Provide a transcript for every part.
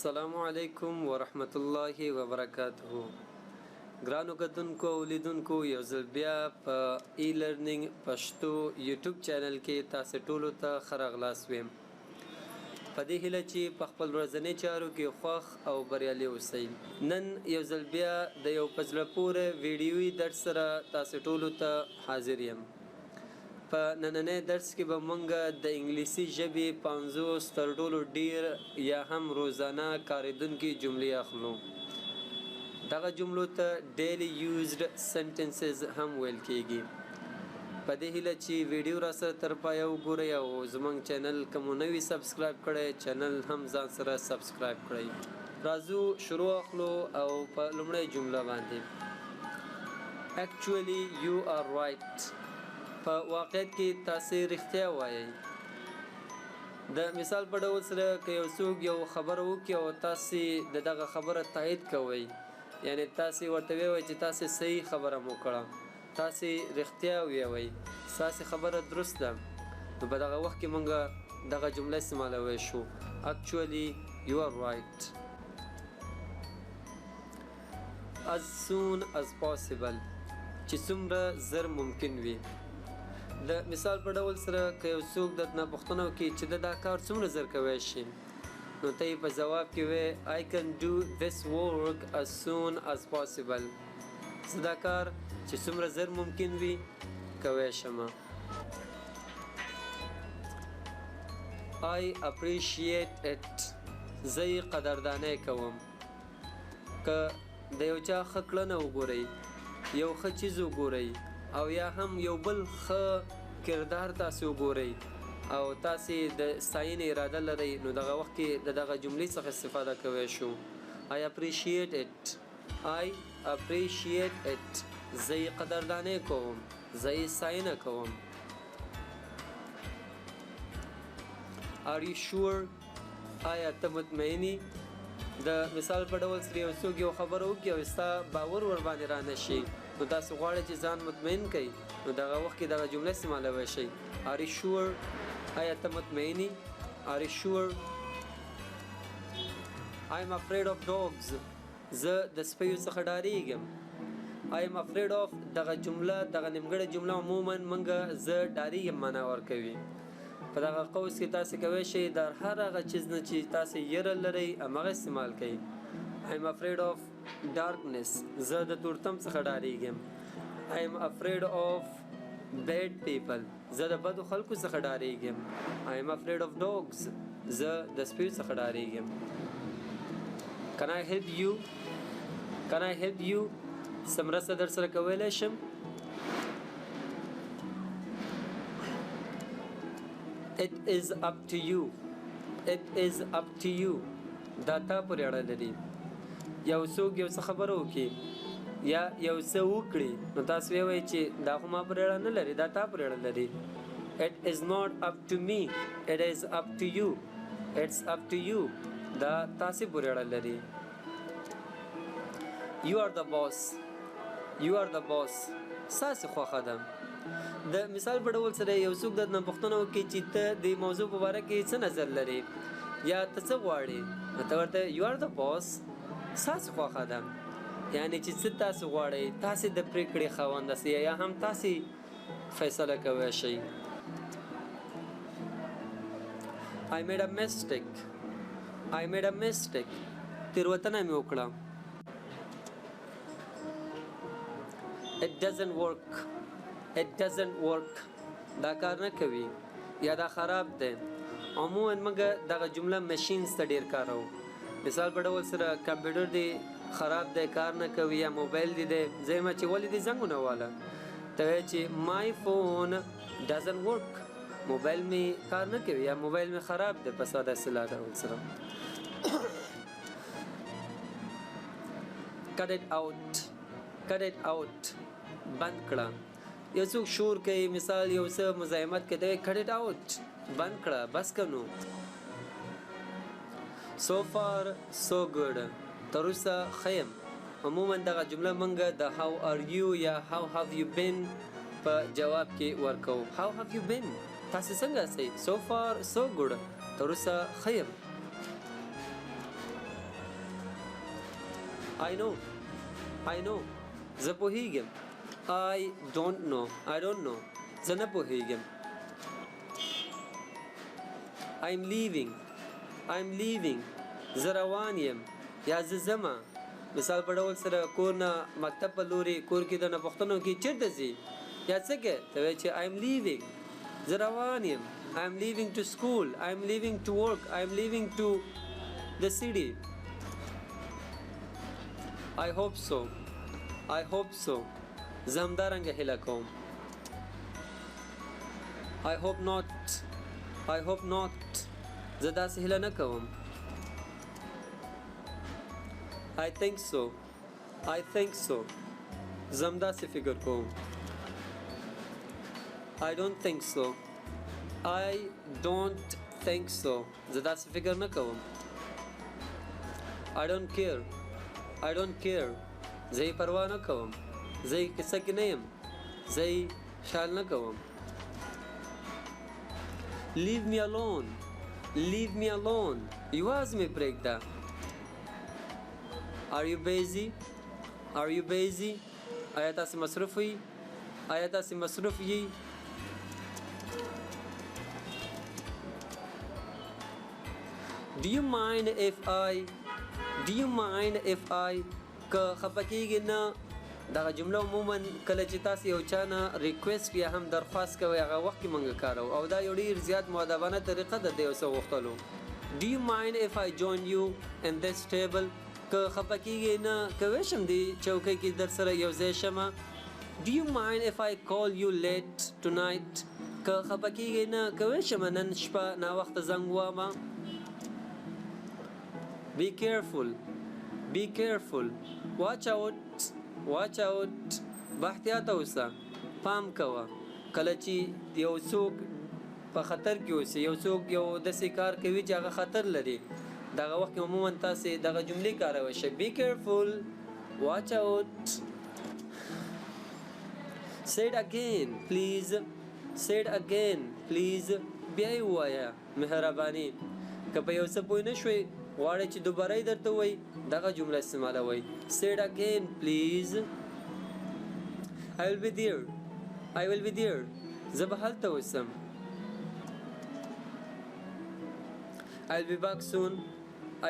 السلام علیکم ورحمت الله وبرکاته. ګرانو کتونکو او لیدونکو یو ځل بیا په ای لرنینګ پښتو یوټیوب چینل کې تاسو ټولو ته ښه راغلاست ویم. په دې هیله چې په خپل ورځني چارو کې خوښ او بریالي اوسئ. نن یو ځل بیا د یو په زړه پورې ویډیوي درس سره تاسو ټولو ته حاضر یم. په نننۍ درس کې به مونږ د انګلیسي ژبې 50 ترټولو ډیر یا هم روزانه کاريدونکي جملې اخلو. دغه جملو ته ډیلی یوزډ سنټنسز هم ویل کیږي. په دې هیله چې ویډیو راسره تر پایه وګورئ او زمونږ چینل کوم نوی سبسکرایب کړئ چینل هم ځان سره سبسکرایب کړئ. راځو شروع اخلو او په لومړۍ جمله باندې actually you are right. په واقعیت کې تاسو رښتیا وایئ. د مثال په ډول سره که یو څوک یو خبره وکړي او تاسو دغه خبره تایید کوئ، یعنی تاسو ورته وایئ چې تاسو صحیح خبره مو کړه، تاسو رښتیا وایئ، تاسو خبره درست ده، نو په دغه وخت کې موږ دغه جمله استعمالولی شو actually you are right. as soon as possible چې څومره زر ممکن وي. د مثال په ډول سره که یو څوک درته پوښتنه وکړي چې دا کار څومره زر کولی شي، نو ته یې په ځواب کې وایې I can do this work as soon as possible. زه دا کار چې څومره زر ممکن وي کولی شم. I appreciate it. زه یې قدردانۍ کوم. که د یو چا ښه کړنه وګورئ، یو ښه چیز وګورئ او یا هم یو بل ښه کردار تاسو وګورئ او تاسو د ستاینې اراده لرئ، نو دغه وخت کې د دغه جملې څخه استفاده کولی شو. I appreciate it. I appreciate it. زه یې قدردانۍ کوم، زه یې ستاینه کوم. Are you sure؟ آیا ته مطمئنی؟ د مثال په ډول سره یو څوک یو خبره وکړي او ستا باور ورباندې را نشي، نو تاسو غواړئ چې ځان مطمئن کړئ، نو دغه وخت کې دغه جمله استعمالولی شئ. Are you sure؟ آیا ته مطمئنی؟ Are you sure؟ I am afraid of dogs. زه د سپیو څخه ډاریږم. I am afraid of دغه جمله دغه نیمګړې جمله عموما موږ زه ډاریږم معنا ورکوي. په دغه قوس کې تاسو کولی شئ د هر هغه چیز نه چې تاسو یره لرئ همغه استعمال کړئ. I am afraid of darkness. زه د تورتم څخه ډاریږم. I am afraid of bad people. زه د بدو خلکو څخه ډاریږم. I am afraid of dogs. زه د سپیو څخه ډاریږم. Can I help you؟ Can I help you؟ څه مرسته در سره کولی شم؟ It is up to you. It is up to you. دا تا پورې اړه لري. یو څوک یو څه خبره وکړي یا یو څه وکړي، نو تاسو وایئ چې دا خو ما پورې اړه نه لري، دا تا پورې اړه لري. It is not up to me. It is up to you. It's up to you. دا تاسو پورې اړه لري. You are the boss. You are the boss. ساسې خوښه ده. د مثال په ډول سره یو څوک درنه پوښتنه وکړي چې ته د موضوع په باره کې څه نظر لري یا ته څه غواړې، نو ته ورته یو آر د باس، ستاسې خوښه ده، یعنې چې څه تاسو غواړئ، تاسې د پرېکړې خاوند یاست یا هم تاسې فیصله کولی شئ. I made a mistake. I made a mistake. تېروتنه مې وکړه. It doesn't work. It doesn't work. دا کار نه کوي یا دا خراب دی. عموما موږ دغه جمله مشینز ته ډېر کاروو. مثال په ډول سره کمپیوټر دی خراب دی، کار نه کوي، یا موبایل دی زه یم چې ولې دې زنګ ونه واله، ته وایې چې my phone doesn't work. موبایل مې کار نه کوي یا موبایل مې خراب دی په ساده اصطلاح ډول سره. cut it out. cut it out. بند کړه. یو څوک شور کوي، مثال یو څه مزاحمت کوي، ته cut it out. بند کړه، بس که نو. so far so good. تر اوسه ښه یم. عموما دغه جمله موږ د how are you یا how have you been په جواب کې ورکوو. how have you been؟ تاسو څنګه یاستئ؟ so far so good. تر اوسه ښه یم. I know زه پوهیږم I don't know زه نه پوهیږم I'm leaving زه روان یم یا زه ځمه مثال په ډول سره کور نه مکتب په لوري کور کې د نه پوښتنو کې چیرته ځي یا څه کې ته وایې چې I'm leaving زه روان یم I'm leaving to school I'm leaving to work I'm leaving to the city I hope so زه همدارنګه هیله کوم I hope not زه داسې هیله نه کوم I think so زه همداسې فکر کوم I don't think so زه داسې فکر نه کوم I don't care زه یې پروا نه کوم زه یې کیسه کې نه یم زه یې خیال نه کوم Leave me alone یوازې مې پرېږده Are you busy آیا تاسې مصروف یې Do you mind if I که خفه کېږي نه دغه جمله عموما کله چې تاسې یو چا نه ریکویسټ یا هم درخواست کوئ هغه وخت کې موږ کاروو او دا یو ډېر زیات مؤدبانه طریقه ده د یو څه غوښتلو Do you mind if I join you in this table که خفه کېږي نه که ویشم دې چوکۍ کې در سره یو ځای شمه Do you mind if I call you late tonight که خفه کېږي نه که ویشم نن شپه ناوخته زنګ ووهمه Be careful watch out باحتیاط اوسه پام کوه کله چې یو څوک په خطر کې اوسي یو څوک یو داسې کار کوي چې هغه خطر لري دغه وخت کې عموما تاسې دغه جملې کاروئ شئ Be careful watch out Say it again please بیا یې ووایه مهرباني که په یو څه پوه نه شوئ غواړئ چې دوباره یې درته ووایي دغه جمله استعمالوئ Say it again please I will be there زه به هلته اوسم I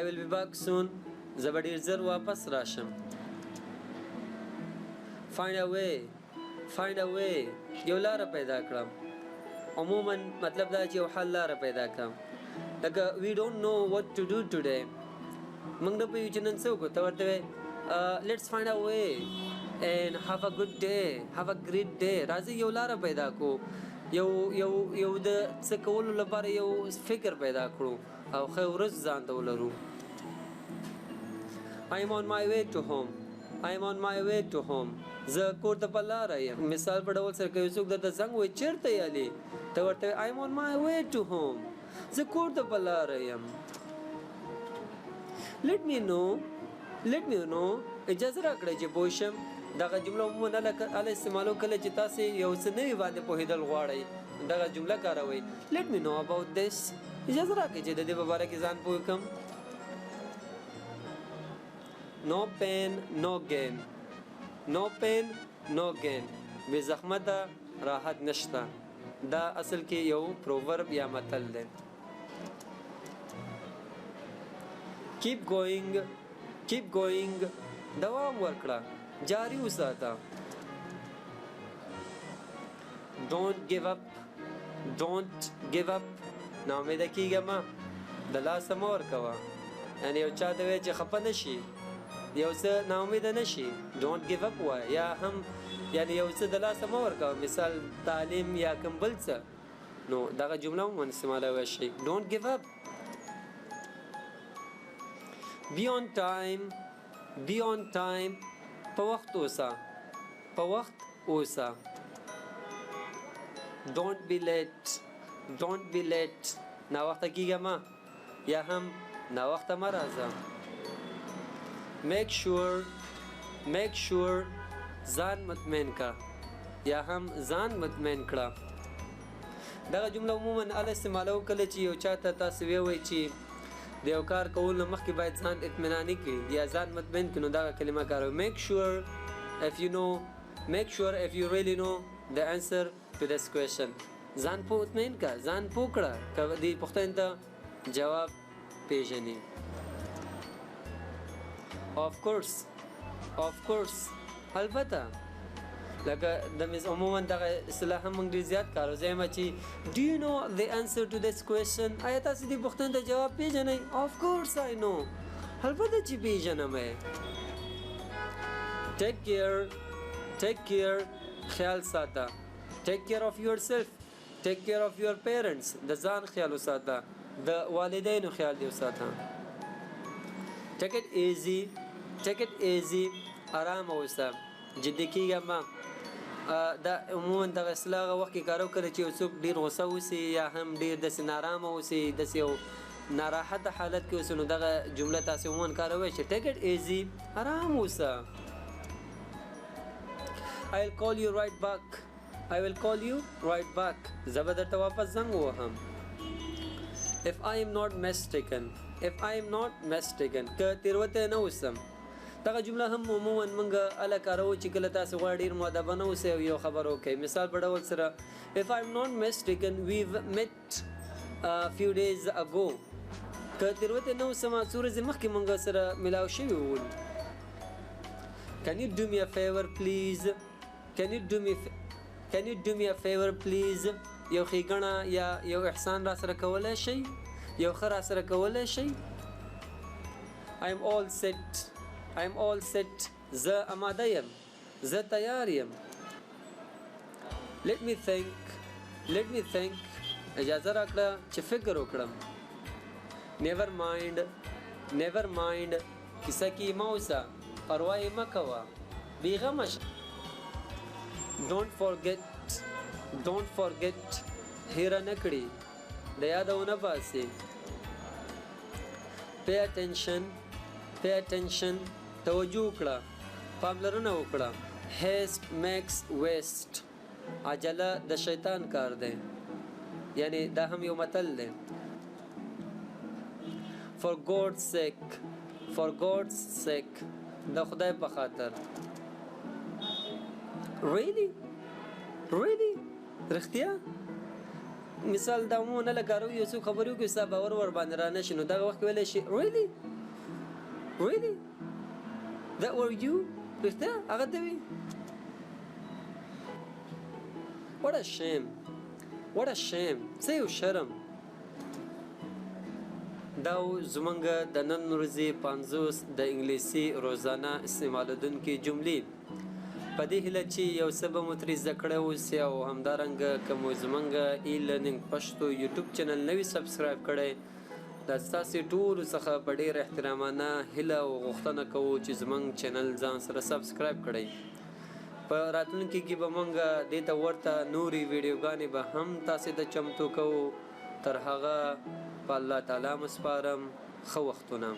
will be back soon زه به ډېر ژر واپس راشم Find a way یو لاره پیدا کړم عموما مطلب دا چې یو حل لاره پیدا کړم لکه we don't know what to do today موږ نه پوهیږو چې نن څه وکړو ته ورته وایې let's find a way and have a good day have a great day راځئ یو لاره پیدا کړو یو د څه کولو لپاره یو فکر پیدا کړو او ښه ورځ ځان ته ولرو I am on my way to home زه کور ته په لاره یم مثال په ډول سره که یو څوک درته زنګ وایي چېرته یې علي ته ورته I am on my way to home زه کور ته په لاره یم Let me know اجازه راکړئ چې پوه شم دغه جمله عموما هله استعمالو کله چې تاسې یو څه نوي باندې پوهېدل غواړئ دغه جمله کاروئ Let me know about this اجازه راکړئ چې د دې په باره کې ځان پوه کړم No pain no gain بې زحمته راحت نشته دا اصل کې یو پروورب یا متل دی Keep going دوام ورکړه جاری وساته Don't give up ناامیده کېږه مه د لاسه مه ورکوه یعنې یو چا ته وایي چې خفه نه شي یو څه ناامیده نه شي Don't give up وایه یا هم یعنې یو څه د لاسه مه ورکوه مثال تعلیم یا کوم بل څه نو دغه جمله هم استعمالولی شئ Don't give up Be on time په وخت اوسه Don't be late ناوخته کېږه مه یا هم ناوخته مه راځه Make sure ځان مطمئن کړه یا هم ځان مطمئن کړه دغه جمله عموما هله استعمالو کله چې یو چا ته تاسې ووایئ چې د یو کار کولو مخکې باید ځان اطمیناني کړي یا ځان مطمئن کړي نو دغه کلمه کاروي. make sure if you really know the answer to this question. ځان په مطمئن کا ځان پوه کړه که دې پوښتنې ته جواب پیژني. of course البته لکه د عموما دغه اصطلاح هم موږ ډېر زیات کارو زه یم چې do you know the answer to this question. آیا تاسو دې پوښتنې ته جواب پیژنئ؟ of course I know. البته چې پیژنم. take care خیال ساته. take care of yourself. take care of your parents. د ځان خیال وساته. د والدینو خیال دې وساته. take it easy آرام اوسه. جدي کېږه مه. دا عموما دغه اصطلاح هغه وخت کې کارو کله چې یو څوک ډېر غوسه اوسي یا هم ډېر داسې نارامه اوسي داسې یو ناراحته حالت کې اوسي نو دغه جمله تاسې عموما کاروئ چې take it easy آرام اوسه. I will call you right back. زه به درته واپس زنګ ووهم. if I am not mistaken که تېروتی نه اوسم. دغه جمله هم عموما موږ اله کاروو چې کله تاسو غواړئ ډېر مؤدبانه اوسئ او یو خبره وکړئ. مثال په ډول سره if I am not mistaken we've met a few days ago. که تېروتی نه اوسم څو ورځې مخکې موږ سره ملاو شوي ول. can you do me a favor please. یو ښېګڼه یا یو احسان را سره کولی شئ؟ یو ښه را سره کولی شئ؟ I am all set. زه آماده یم. زه تیار یم. let me think. اجازه راکړه چې فکر وکړم. never mind. کیسه کې مه اوسه. پروا یې مه کوه. بېغمه شه. don't forget. هیره نه کړي. د یاده ونه باسي. pay attention. توجه وکړه. پاملرنه وکړه. haste makes waste. عجله د شیطان کار دی. یعنی دا هم یو متل دی. for God's sake. د خدای په خاطر. really رښتیا؟ مثال دا عموما نه لکاروي یو څوک خبرې وکړي ستا باور ور باندې را نه شي نو دغه وخت کې ویلی شي really that were you. رښتیا هغه ته وي. what a shame. څه یو شرم. دا زمونږ د نن ورځې 50 د انګلیسي روزانه استعمالېدونکي جملې. په دې هیله چې یو څه به مو ترې زده کړی اوسي او همدارنګه که مو زمونږ ای لرنینګ پښتو یوټیوب چینل نه وي سبسکرایب کړی دا ستاسې ټولو څخه په ډېر احترامانه هیله او غوښتنه کوو چې زمونږ چینل ځان سره سبسکرایب کړئ. په راتلونکي کې به مونږ دې ته ورته نورې ویډیوګانې به هم تاسې ته چمتو کوو. تر هغه په الله تعالی مو سپارم. ښه وختونه.